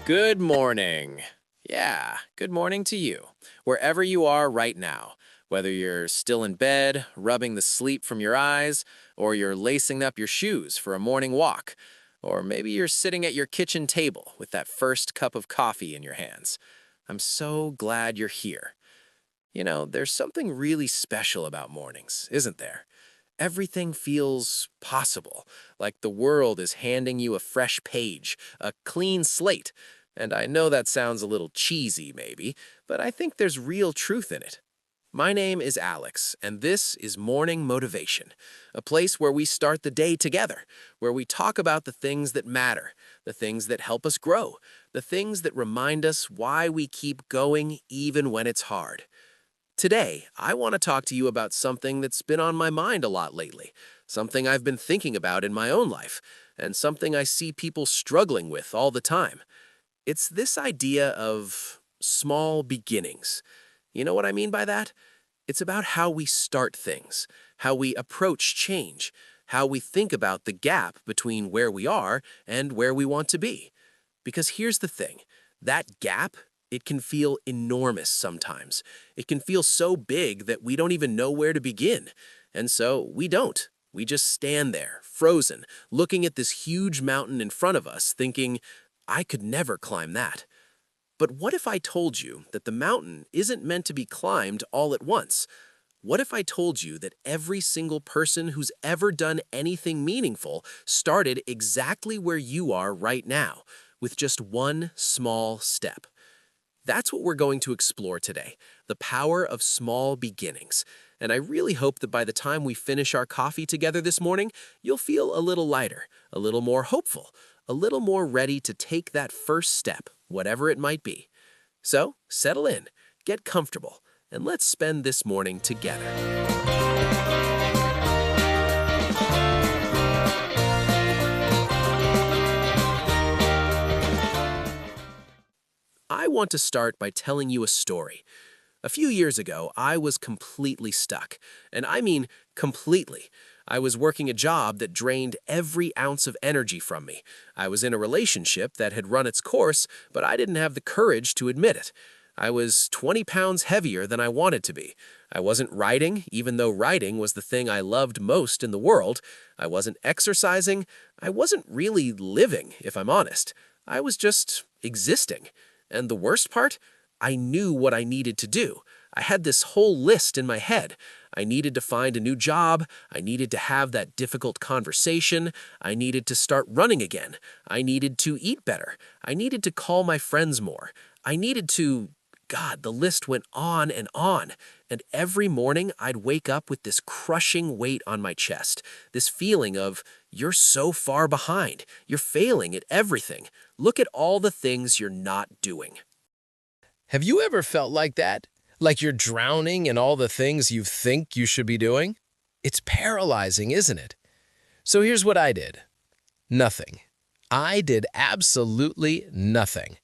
Good morning. Yeah, good morning to you, wherever you are right now. Whether you're still in bed, rubbing the sleep from your eyes, or you're lacing up your shoes for a morning walk, or maybe you're sitting at your kitchen table with that first cup of coffee in your hands. I'm so glad you're here. There's something really special about mornings, isn't there? Everything feels possible, like the world is handing you a fresh page, a clean slate. And I know that sounds a little cheesy, maybe, but I think there's real truth in it. My name is Alex, and this is Morning Motivation, a place where we start the day together, where we talk about the things that matter, the things that help us grow, the things that remind us why we keep going even when it's hard. Today, I want to talk to you about something that's been on my mind a lot lately, something I've been thinking about in my own life, and something I see people struggling with all the time. It's this idea of small beginnings. You know what I mean by that? It's about how we start things, how we approach change, how we think about the gap between where we are and where we want to be. Because here's the thing, that gap, it can feel enormous sometimes. It can feel so big that we don't even know where to begin. And so we don't. We just stand there, frozen, looking at this huge mountain in front of us, thinking, I could never climb that. But what if I told you that the mountain isn't meant to be climbed all at once? What if I told you that every single person who's ever done anything meaningful started exactly where you are right now, with just one small step? That's what we're going to explore today, the power of small beginnings. And I really hope that by the time we finish our coffee together this morning, you'll feel a little lighter, a little more hopeful, a little more ready to take that first step, whatever it might be. So, settle in, get comfortable, and let's spend this morning together. I want to start by telling you a story. A few years ago, I was completely stuck. And I mean completely. I was working a job that drained every ounce of energy from me. I was in a relationship that had run its course, but I didn't have the courage to admit it. I was 20 pounds heavier than I wanted to be. I wasn't writing, even though writing was the thing I loved most in the world. I wasn't exercising. I wasn't really living, if I'm honest. I was just existing. And the worst part? I knew what I needed to do. I had this whole list in my head. I needed to find a new job. I needed to have that difficult conversation. I needed to start running again. I needed to eat better. I needed to call my friends more. I needed to... God, the list went on. And every morning, I'd wake up with this crushing weight on my chest, this feeling of, you're so far behind. You're failing at everything. Look at all the things you're not doing. Have you ever felt like that? Like you're drowning in all the things you think you should be doing? It's paralyzing, isn't it? So here's what I did. Nothing. I did absolutely nothing.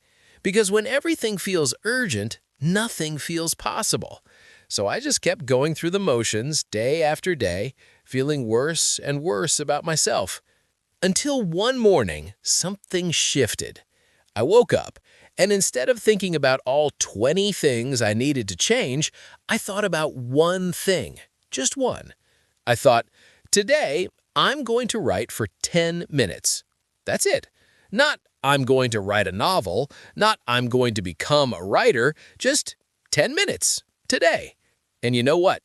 Because when everything feels urgent, nothing feels possible. So I just kept going through the motions day after day, feeling worse and worse about myself. Until one morning, something shifted. I woke up, and instead of thinking about all 20 things I needed to change, I thought about one thing, just one. I thought, today, I'm going to write for 10 minutes. That's it. Not, I'm going to write a novel, not, I'm going to become a writer, just 10 minutes, today. And you know what?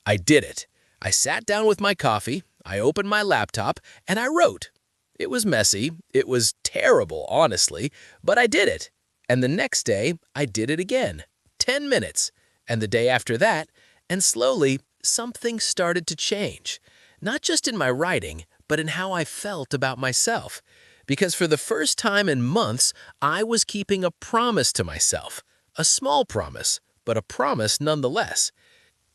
I did it. I sat down with my coffee, I opened my laptop, and I wrote. It was messy, it was terrible, honestly, but I did it. And the next day, I did it again, 10 minutes, and the day after that, and slowly, something started to change. Not just in my writing, but in how I felt about myself. Because for the first time in months, I was keeping a promise to myself. A small promise, but a promise nonetheless.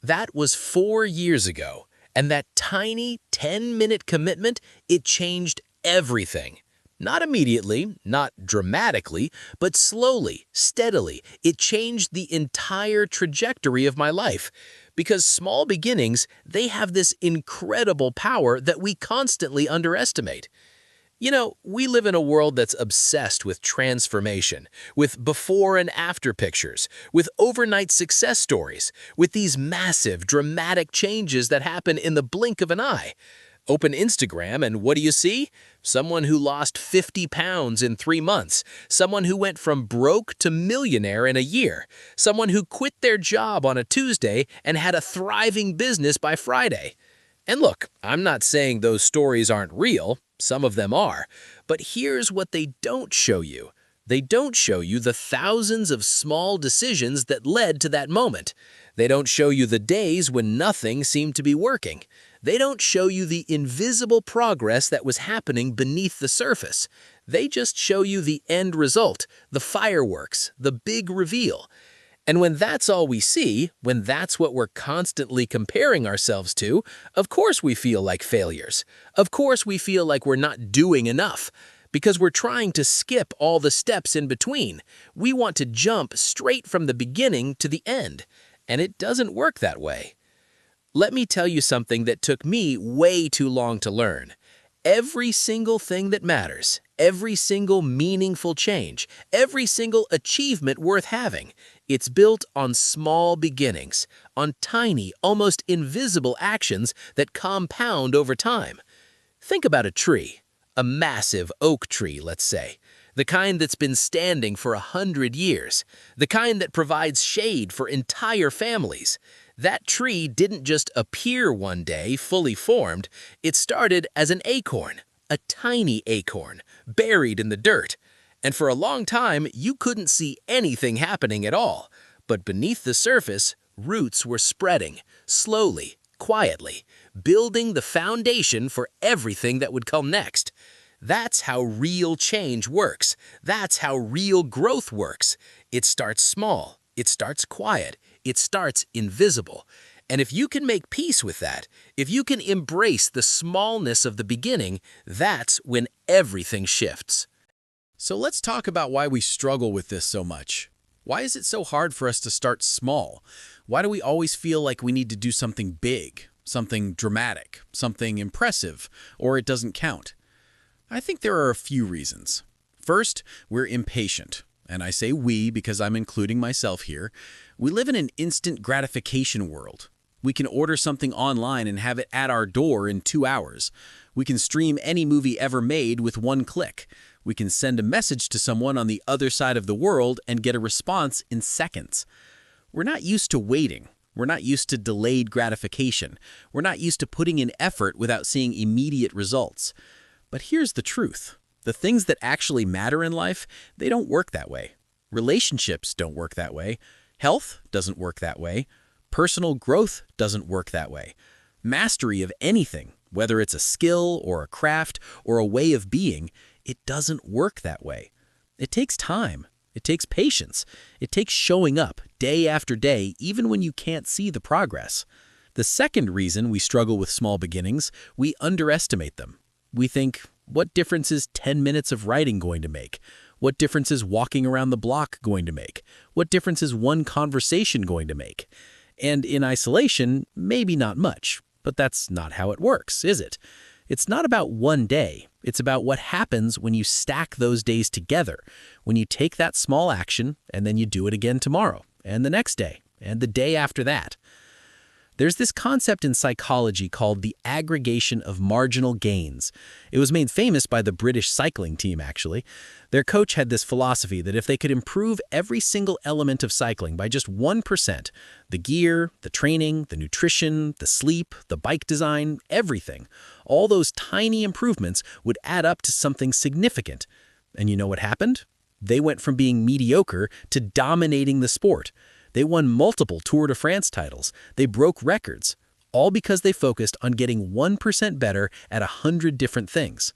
That was 4 years ago, and that tiny 10-minute commitment, it changed everything. Not immediately, not dramatically, but slowly, steadily, it changed the entire trajectory of my life. Because small beginnings, they have this incredible power that we constantly underestimate. We live in a world that's obsessed with transformation, with before and after pictures, with overnight success stories, with these massive, dramatic changes that happen in the blink of an eye. Open Instagram and what do you see? Someone who lost 50 pounds in 3 months, someone who went from broke to millionaire in a year, someone who quit their job on a Tuesday and had a thriving business by Friday. And look, I'm not saying those stories aren't real, some of them are, but here's what they don't show you. They don't show you the thousands of small decisions that led to that moment. They don't show you the days when nothing seemed to be working. They don't show you the invisible progress that was happening beneath the surface. They just show you the end result, the fireworks, the big reveal. And when that's all we see, when that's what we're constantly comparing ourselves to, of course we feel like failures. Of course we feel like we're not doing enough, because we're trying to skip all the steps in between. We want to jump straight from the beginning to the end, and it doesn't work that way. Let me tell you something that took me way too long to learn. Every single thing that matters, every single meaningful change, every single achievement worth having, it's built on small beginnings, on tiny, almost invisible actions that compound over time. Think about a tree, a massive oak tree, let's say, the kind that's been standing for 100 years, the kind that provides shade for entire families. That tree didn't just appear one day, fully formed. It started as an acorn, a tiny acorn, buried in the dirt. And for a long time, you couldn't see anything happening at all. But beneath the surface, roots were spreading, slowly, quietly, building the foundation for everything that would come next. That's how real change works. That's how real growth works. It starts small. It starts quiet. It starts invisible. And if you can make peace with that, if you can embrace the smallness of the beginning, that's when everything shifts. So let's talk about why we struggle with this so much. Why is it so hard for us to start small? Why do we always feel like we need to do something big, something dramatic, something impressive, or it doesn't count? I think there are a few reasons. First, we're impatient. And I say we because I'm including myself here. We live in an instant gratification world. We can order something online and have it at our door in 2 hours. We can stream any movie ever made with one click. We can send a message to someone on the other side of the world and get a response in seconds. We're not used to waiting. We're not used to delayed gratification. We're not used to putting in effort without seeing immediate results. But here's the truth. The things that actually matter in life, they don't work that way. Relationships don't work that way. Health doesn't work that way. Personal growth doesn't work that way. Mastery of anything, whether it's a skill or a craft or a way of being, it doesn't work that way. It takes time. It takes patience. It takes showing up day after day, even when you can't see the progress. The second reason we struggle with small beginnings, we underestimate them. We think, what difference is 10 minutes of writing going to make? What difference is walking around the block going to make? What difference is one conversation going to make? And in isolation, maybe not much. But that's not how it works, is it? It's not about one day. It's about what happens when you stack those days together, when you take that small action and then you do it again tomorrow, and the next day, and the day after that. There's this concept in psychology called the aggregation of marginal gains. It was made famous by the British cycling team, actually. Their coach had this philosophy that if they could improve every single element of cycling by just 1%, the gear, the training, the nutrition, the sleep, the bike design, everything, all those tiny improvements would add up to something significant. And you know what happened? They went from being mediocre to dominating the sport. They won multiple Tour de France titles. They broke records, all because they focused on getting 1% better at 100 different things.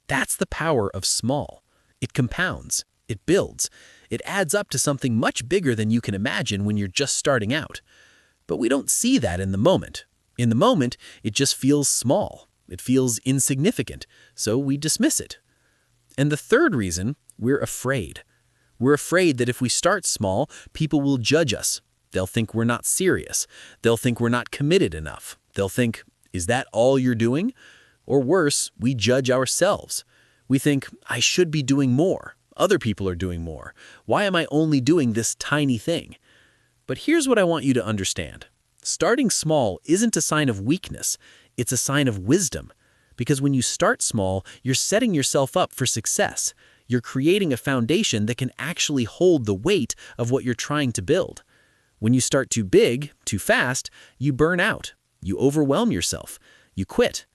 That's the power of small. It compounds. It builds. It adds up to something much bigger than you can imagine when you're just starting out. But we don't see that in the moment. In the moment, it just feels small. It feels insignificant, so we dismiss it. And the third reason, we're afraid. We're afraid that if we start small, people will judge us. They'll think we're not serious. They'll think we're not committed enough. They'll think, is that all you're doing? Or worse, we judge ourselves. We think, I should be doing more. Other people are doing more. Why am I only doing this tiny thing? But here's what I want you to understand. Starting small isn't a sign of weakness. It's a sign of wisdom. Because when you start small, you're setting yourself up for success. You're creating a foundation that can actually hold the weight of what you're trying to build. When you start too big, too fast, you burn out. You overwhelm yourself. You quit.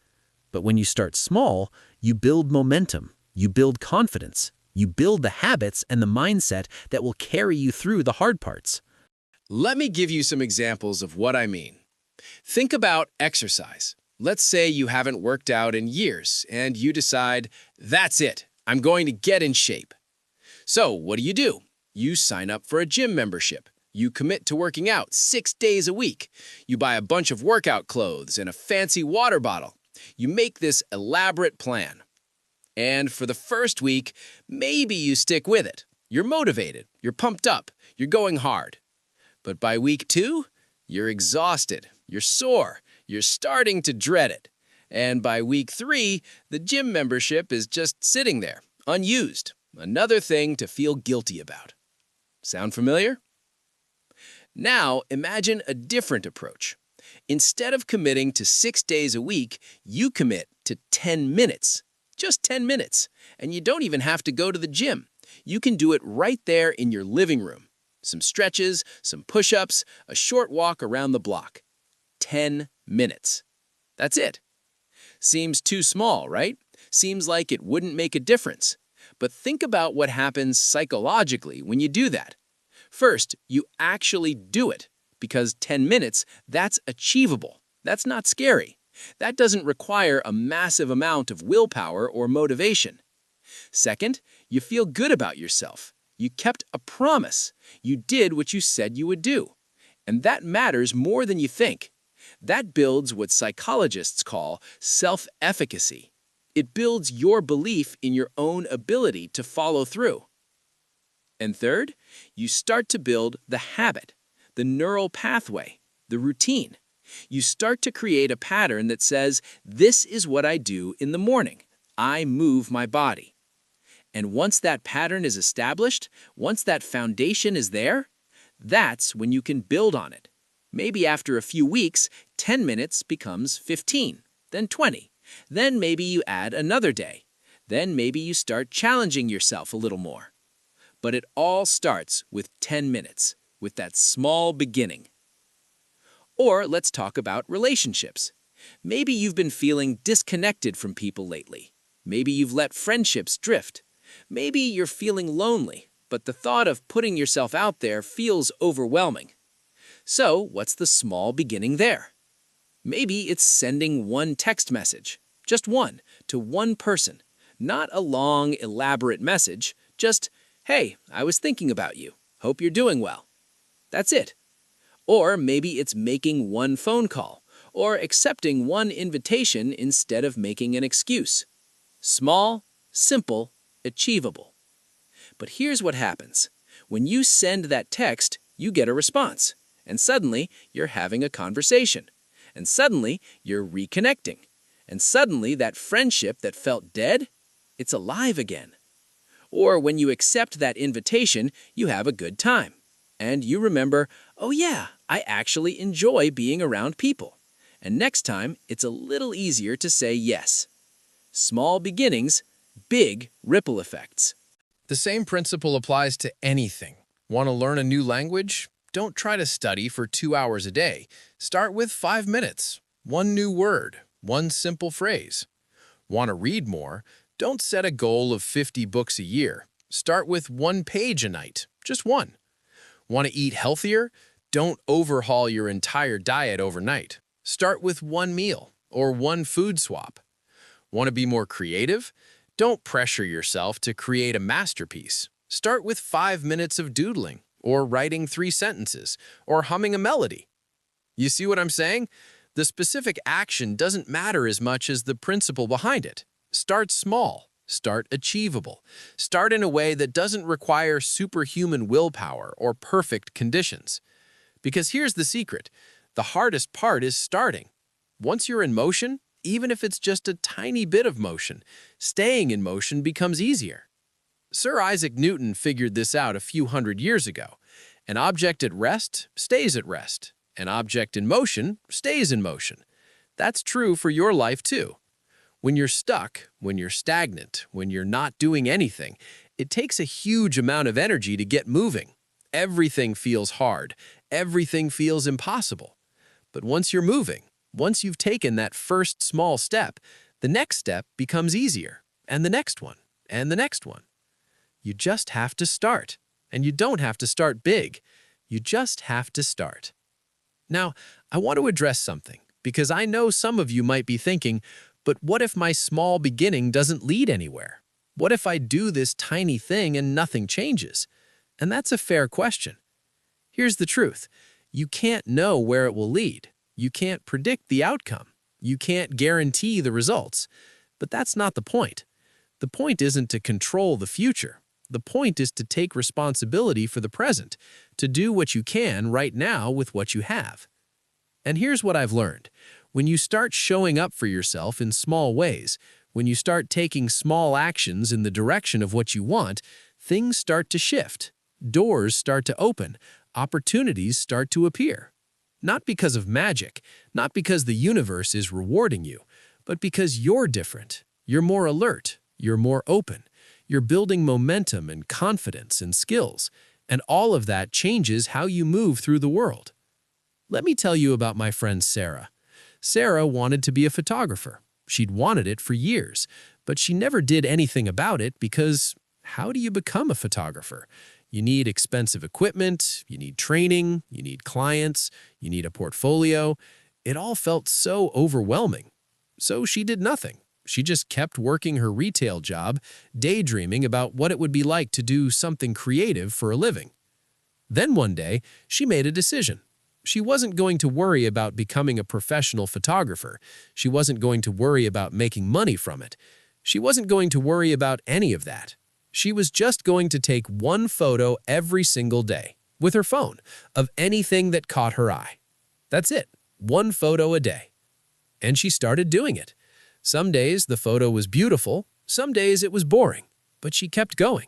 But when you start small, you build momentum. You build confidence. You build the habits and the mindset that will carry you through the hard parts. Let me give you some examples of what I mean. Think about exercise. Let's say you haven't worked out in years and you decide, that's it, I'm going to get in shape. So what do? You sign up for a gym membership. You commit to working out 6 days a week. You buy a bunch of workout clothes and a fancy water bottle. You make this elaborate plan. And for the first week, maybe you stick with it. You're motivated, you're pumped up, you're going hard. But by week 2, you're exhausted, you're sore, you're starting to dread it. And by week 3, the gym membership is just sitting there, unused. Another thing to feel guilty about. Sound familiar? Now, imagine a different approach. Instead of committing to 6 days a week, you commit to 10 minutes. Just 10 minutes. And you don't even have to go to the gym. You can do it right there in your living room. Some stretches, some push-ups, a short walk around the block. 10 minutes. That's it. Seems too small, right? Seems like it wouldn't make a difference. But think about what happens psychologically when you do that. First, you actually do it, because 10 minutes, that's achievable. That's not scary. That doesn't require a massive amount of willpower or motivation. Second, you feel good about yourself. You kept a promise. You did what you said you would do. And that matters more than you think. That builds what psychologists call self-efficacy. It builds your belief in your own ability to follow through. And third, you start to build the habit, the neural pathway, the routine. You start to create a pattern that says, this is what I do in the morning. I move my body. And once that pattern is established, once that foundation is there, that's when you can build on it. Maybe after a few weeks, 10 minutes becomes 15, then 20. Then maybe you add another day. Then maybe you start challenging yourself a little more. But it all starts with 10 minutes, with that small beginning. Or let's talk about relationships. Maybe you've been feeling disconnected from people lately. Maybe you've let friendships drift. Maybe you're feeling lonely, but the thought of putting yourself out there feels overwhelming. So, what's the small beginning there? Maybe it's sending one text message, just one, to one person. Not a long, elaborate message, just, hey, I was thinking about you. Hope you're doing well. That's it. Or maybe it's making one phone call, or accepting one invitation instead of making an excuse. Small, simple, achievable. But here's what happens. When you send that text, you get a response. And suddenly, you're having a conversation. And suddenly, you're reconnecting. And suddenly, that friendship that felt dead, it's alive again. Or when you accept that invitation, you have a good time. And you remember, oh yeah, I actually enjoy being around people. And next time, it's a little easier to say yes. Small beginnings, big ripple effects. The same principle applies to anything. Want to learn a new language? Don't try to study for 2 hours a day. Start with 5 minutes. One new word, one simple phrase. Want to read more? Don't set a goal of 50 books a year. Start with 1 page a night, just one. Want to eat healthier? Don't overhaul your entire diet overnight. Start with 1 meal or 1 food swap. Want to be more creative? Don't pressure yourself to create a masterpiece. Start with 5 minutes of doodling, or writing 3 sentences, or humming a melody. You see what I'm saying? The specific action doesn't matter as much as the principle behind it. Start small. Start achievable. Start in a way that doesn't require superhuman willpower or perfect conditions. Because here's the secret. The hardest part is starting. Once you're in motion, Even if it's just a tiny bit of motion, staying in motion becomes easier. Sir Isaac Newton figured this out a few hundred years ago. An object at rest stays at rest. An object in motion stays in motion. That's true for your life too. When you're stuck, when you're stagnant, when you're not doing anything, it takes a huge amount of energy to get moving. Everything feels hard. Everything feels impossible. But once you're moving, once you've taken that first small step, the next step becomes easier, and the next one, and the next one. You just have to start. And you don't have to start big. You just have to start. Now, I want to address something, because I know some of you might be thinking, but what if my small beginning doesn't lead anywhere? What if I do this tiny thing and nothing changes? And that's a fair question. Here's the truth. You can't know where it will lead. You can't predict the outcome. You can't guarantee the results. But that's not the point. The point isn't to control the future. The point is to take responsibility for the present, to do what you can right now with what you have. And here's what I've learned. When you start showing up for yourself in small ways, when you start taking small actions in the direction of what you want, things start to shift. Doors start to open. Opportunities start to appear. Not because of magic, not because the universe is rewarding you, but because you're different. You're more alert. You're more open. You're building momentum and confidence and skills, and all of that changes how you move through the world. Let me tell you about my friend Sarah. Sarah wanted to be a photographer. She'd wanted it for years, but she never did anything about it because how do you become a photographer? You need expensive equipment, you need training, you need clients, you need a portfolio. It all felt so overwhelming. So she did nothing. She just kept working her retail job, daydreaming about what it would be like to do something creative for a living. Then one day, she made a decision. She wasn't going to worry about becoming a professional photographer. She wasn't going to worry about making money from it. She wasn't going to worry about any of that. She was just going to take one photo every single day, with her phone, of anything that caught her eye. That's it, one photo a day. And she started doing it. Some days the photo was beautiful, some days it was boring, but she kept going.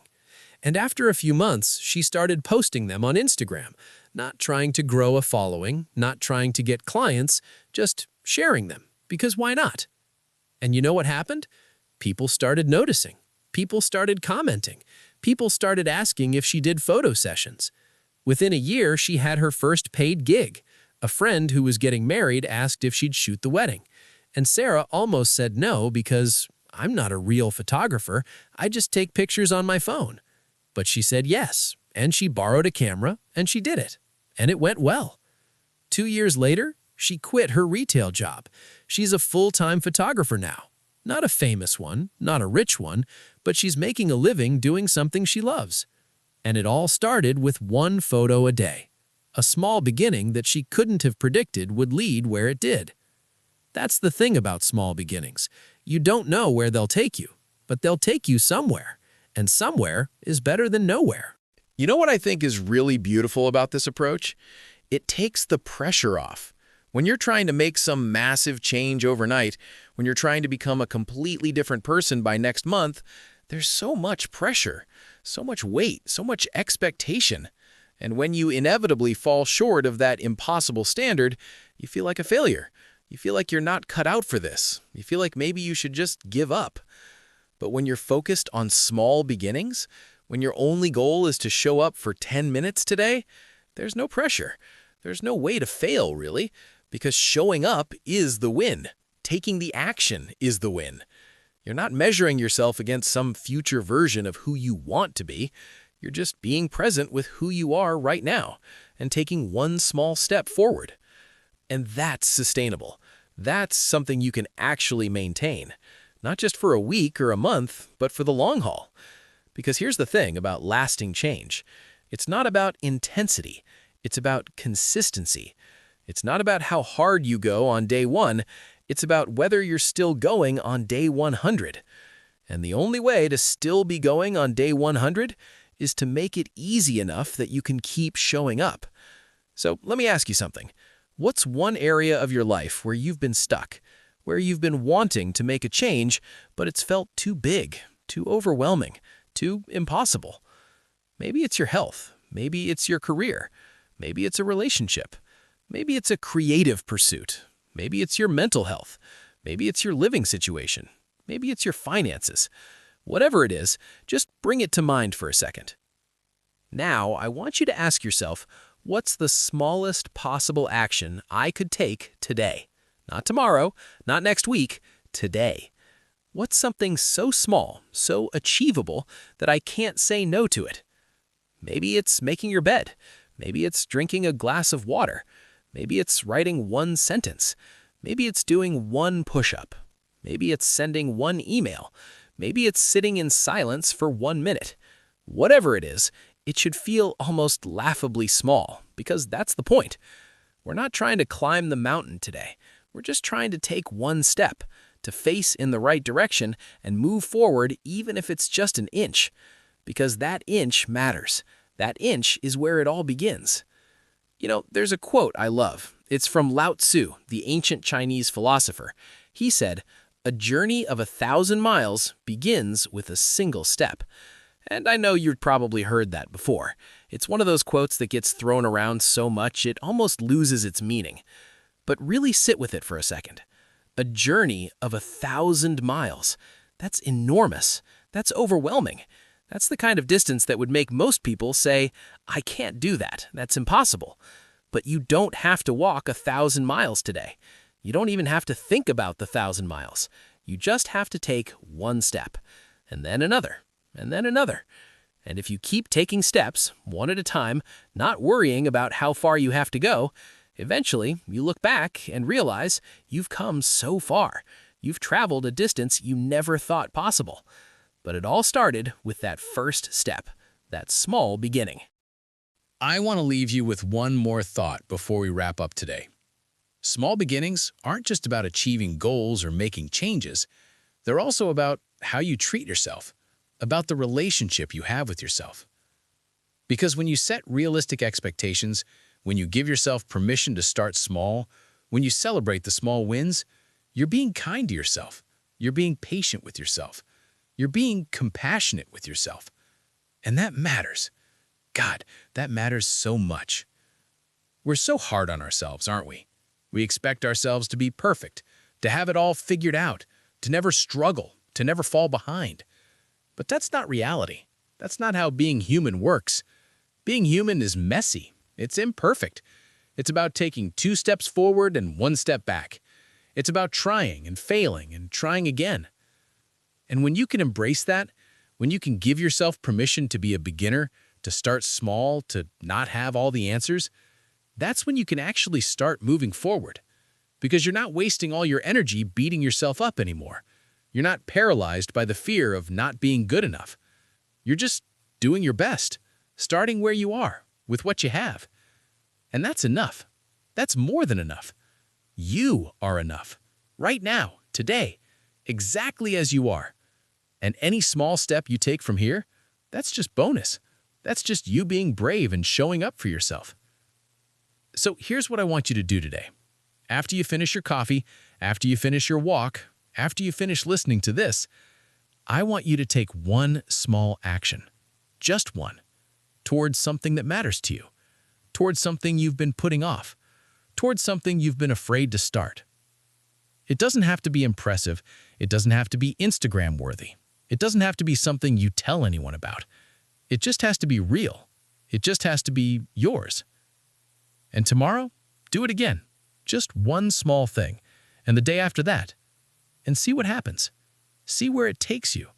And after a few months, she started posting them on Instagram, not trying to grow a following, not trying to get clients, just sharing them, because why not? And you know what happened? People started noticing. People started commenting. People started asking if she did photo sessions. Within a year, she had her first paid gig. A friend who was getting married asked if she'd shoot the wedding. And Sarah almost said no because I'm not a real photographer. I just take pictures on my phone. But she said yes, and she borrowed a camera, and she did it. And it went well. 2 years later, she quit her retail job. She's a full-time photographer now. Not a famous one, not a rich one, but she's making a living doing something she loves. And it all started with one photo a day. A small beginning that she couldn't have predicted would lead where it did. That's the thing about small beginnings. You don't know where they'll take you, but they'll take you somewhere. And somewhere is better than nowhere. You know what I think is really beautiful about this approach? It takes the pressure off. When you're trying to make some massive change overnight, when you're trying to become a completely different person by next month, there's so much pressure, so much weight, so much expectation. And when you inevitably fall short of that impossible standard, you feel like a failure. You feel like you're not cut out for this. You feel like maybe you should just give up. But when you're focused on small beginnings, when your only goal is to show up for 10 minutes today, there's no pressure. There's no way to fail, really, because showing up is the win. Taking the action is the win. You're not measuring yourself against some future version of who you want to be. You're just being present with who you are right now and taking one small step forward. And that's sustainable. That's something you can actually maintain, not just for a week or a month, but for the long haul. Because here's the thing about lasting change. It's not about intensity. It's about consistency. It's not about how hard you go on day 1. It's about whether you're still going on day 100. And the only way to still be going on day 100 is to make it easy enough that you can keep showing up. So let me ask you something. What's one area of your life where you've been stuck? where you've been wanting to make a change, but it's felt too big, too overwhelming, too impossible. Maybe it's your health. Maybe it's your career. Maybe it's a relationship. Maybe it's a creative pursuit. Maybe it's your mental health. Maybe it's your living situation. Maybe it's your finances. Whatever it is, just bring it to mind for a second. Now, I want you to ask yourself, what's the smallest possible action I could take today? Not tomorrow, not next week, today. What's something so small, so achievable, that I can't say no to it? Maybe it's making your bed. Maybe it's drinking a glass of water. Maybe it's writing one sentence. Maybe it's doing one push-up. Maybe it's sending one email. Maybe it's sitting in silence for 1 minute. Whatever it is, it should feel almost laughably small, because that's the point. We're not trying to climb the mountain today. We're just trying to take one step, to face in the right direction and move forward even if it's just an inch. Because that inch matters. That inch is where it all begins. You know, there's a quote I love. It's from Lao Tzu, the ancient Chinese philosopher. He said, "A journey of 1,000 miles begins with a single step." And I know you've probably heard that before. It's one of those quotes that gets thrown around so much it almost loses its meaning. But really sit with it for a second. A journey of 1,000 miles. That's enormous. That's overwhelming. That's the kind of distance that would make most people say, "I can't do that. That's impossible." But you don't have to walk 1,000 miles today. You don't even have to think about the 1,000 miles. You just have to take one step, and then another, and then another. And if you keep taking steps, one at a time, not worrying about how far you have to go, eventually you look back and realize you've come so far. You've traveled a distance you never thought possible. But it all started with that first step, that small beginning. I want to leave you with one more thought before we wrap up today. Small beginnings aren't just about achieving goals or making changes. They're also about how you treat yourself, about the relationship you have with yourself. Because when you set realistic expectations, when you give yourself permission to start small, when you celebrate the small wins, you're being kind to yourself. You're being patient with yourself. You're being compassionate with yourself. And that matters. God, that matters so much. We're so hard on ourselves, aren't we? We expect ourselves to be perfect, to have it all figured out, to never struggle, to never fall behind. But that's not reality. That's not how being human works. Being human is messy. It's imperfect. It's about taking 2 steps forward and 1 step back. It's about trying and failing and trying again. And when you can embrace that, when you can give yourself permission to be a beginner, to start small, to not have all the answers, that's when you can actually start moving forward. Because you're not wasting all your energy beating yourself up anymore. You're not paralyzed by the fear of not being good enough. You're just doing your best, starting where you are, with what you have. And that's enough. That's more than enough. You are enough. Right now, today, exactly as you are. And any small step you take from here, that's just bonus. That's just you being brave and showing up for yourself. So here's what I want you to do today. After you finish your coffee, after you finish your walk, after you finish listening to this, I want you to take one small action, just one, towards something that matters to you, towards something you've been putting off, towards something you've been afraid to start. It doesn't have to be impressive. It doesn't have to be Instagram-worthy. It doesn't have to be something you tell anyone about. It just has to be real. It just has to be yours. And tomorrow, do it again. Just one small thing. And the day after that. And see what happens. See where it takes you.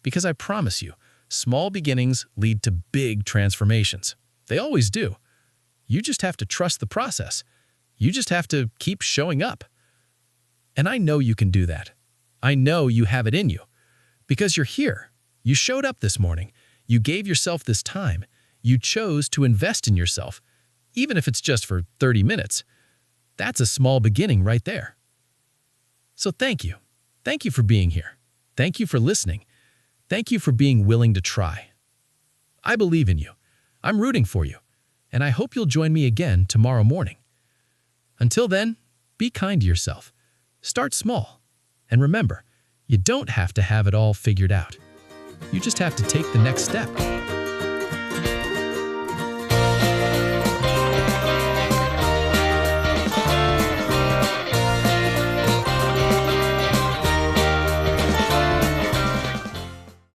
Because I promise you, small beginnings lead to big transformations. They always do. You just have to trust the process. You just have to keep showing up. And I know you can do that. I know you have it in you. Because you're here. You showed up this morning. You gave yourself this time. You chose to invest in yourself, even if it's just for 30 minutes. That's a small beginning right there. So thank you. Thank you for being here. Thank you for listening. Thank you for being willing to try. I believe in you. I'm rooting for you. And I hope you'll join me again tomorrow morning. Until then, be kind to yourself. Start small. And remember, you don't have to have it all figured out. You just have to take the next step.